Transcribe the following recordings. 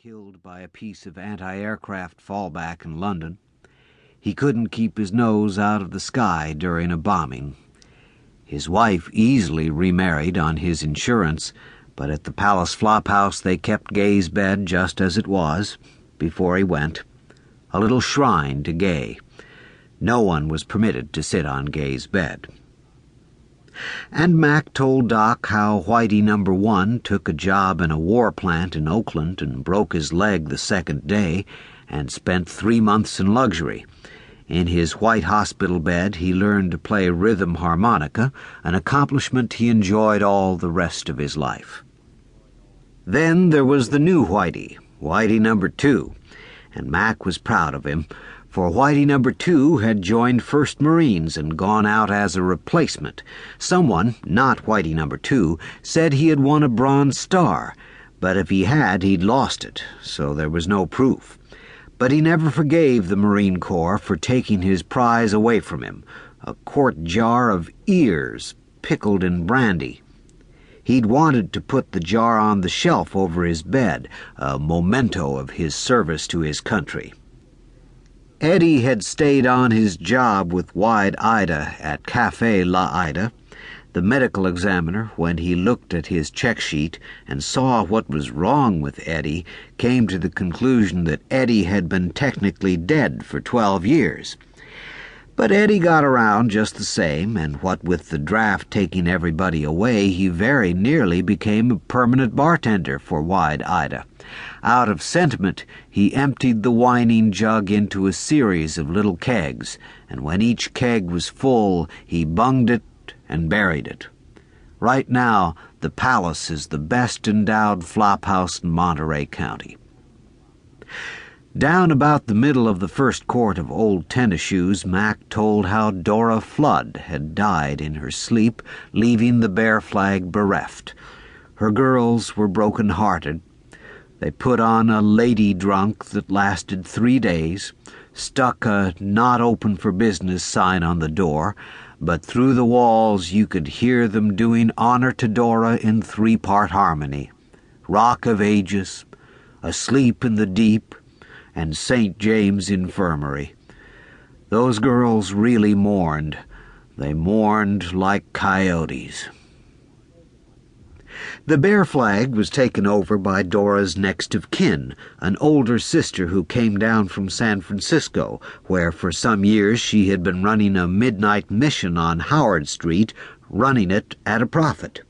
killed by a piece of anti-aircraft fallback in London. He couldn't keep his nose out of the sky during a bombing. His wife easily remarried on his insurance, but at the Palace Flophouse they kept Gay's bed just as it was, before he went. A little shrine to Gay. No one was permitted to sit on Gay's bed. And Mac told Doc how Whitey number 1 took a job in a war plant in Oakland and broke his leg the second day and spent 3 months in luxury. In his white hospital bed he learned to play rhythm harmonica, an accomplishment he enjoyed all the rest of his life. Then there was the new Whitey, Whitey number 2, and Mac was proud of him, for Whitey number 2 had joined 1st Marines and gone out as a replacement. Someone, not Whitey number 2, said he had won a Bronze Star, but if he had, he'd lost it, so there was no proof. But he never forgave the Marine Corps for taking his prize away from him, a quart jar of ears pickled in brandy. He'd wanted to put the jar on the shelf over his bed, a memento of his service to his country. Eddie had stayed on his job with Wide Ida at Café La Ida. The medical examiner, when he looked at his check sheet and saw what was wrong with Eddie, came to the conclusion that Eddie had been technically dead for 12 years. But Eddie got around just the same, and what with the draft taking everybody away, he very nearly became a permanent bartender for Wide Ida. Out of sentiment, he emptied the whining jug into a series of little kegs, and when each keg was full, he bunged it and buried it. Right now, the Palace is the best endowed flophouse in Monterey County. Down about the middle of the first court of Old Tennis Shoes, Mac told how Dora Flood had died in her sleep, leaving the Bear Flag bereft. Her girls were broken-hearted. They put on a lady drunk that lasted 3 days, stuck a "not open for business" sign on the door, but through the walls you could hear them doing honor to Dora in 3-part harmony: Rock of Ages, Asleep in the Deep, and St. James Infirmary. Those girls really mourned. They mourned like coyotes. The Bear Flag was taken over by Dora's next of kin, an older sister who came down from San Francisco, where for some years she had been running a midnight mission on Howard Street, running it at a profit.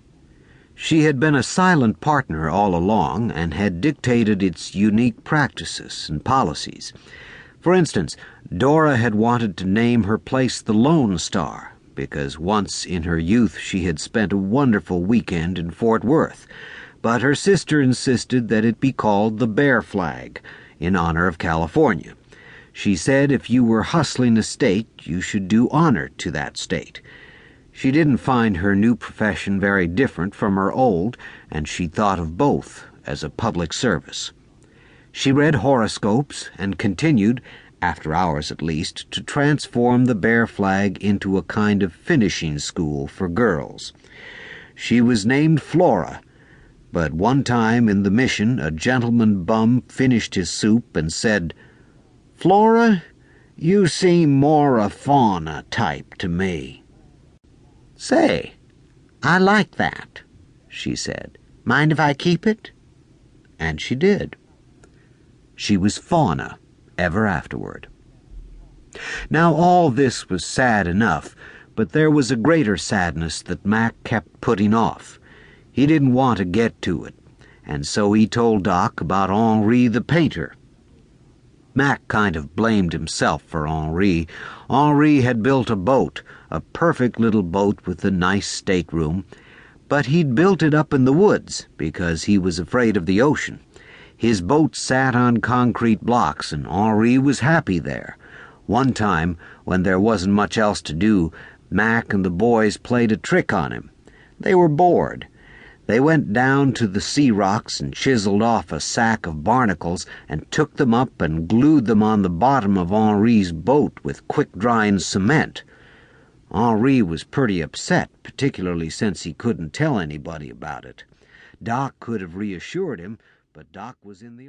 She had been a silent partner all along and had dictated its unique practices and policies. For instance, Dora had wanted to name her place the Lone Star, because once in her youth she had spent a wonderful weekend in Fort Worth, but her sister insisted that it be called the Bear Flag, in honor of California. She said if you were hustling a state, you should do honor to that state. She didn't find her new profession very different from her old, and she thought of both as a public service. She read horoscopes and continued, after hours at least, to transform the Bear Flag into a kind of finishing school for girls. She was named Flora, but one time in the mission a gentleman bum finished his soup and said, "Flora, you seem more a Fauna type to me." "Say, I like that," she said. "Mind if I keep it?" And she did. She was Fauna ever afterward. Now all this was sad enough, but there was a greater sadness that Mac kept putting off. He didn't want to get to it, and so he told Doc about Henri the painter. Mac kind of blamed himself for Henri. Henri had built a boat, a perfect little boat with a nice stateroom, but he'd built it up in the woods because he was afraid of the ocean. His boat sat on concrete blocks, and Henri was happy there. One time, when there wasn't much else to do, Mac and the boys played a trick on him. They were bored. They went down to the sea rocks and chiseled off a sack of barnacles and took them up and glued them on the bottom of Henri's boat with quick-drying cement. Henri was pretty upset, particularly since he couldn't tell anybody about it. Doc could have reassured him, but Doc was in the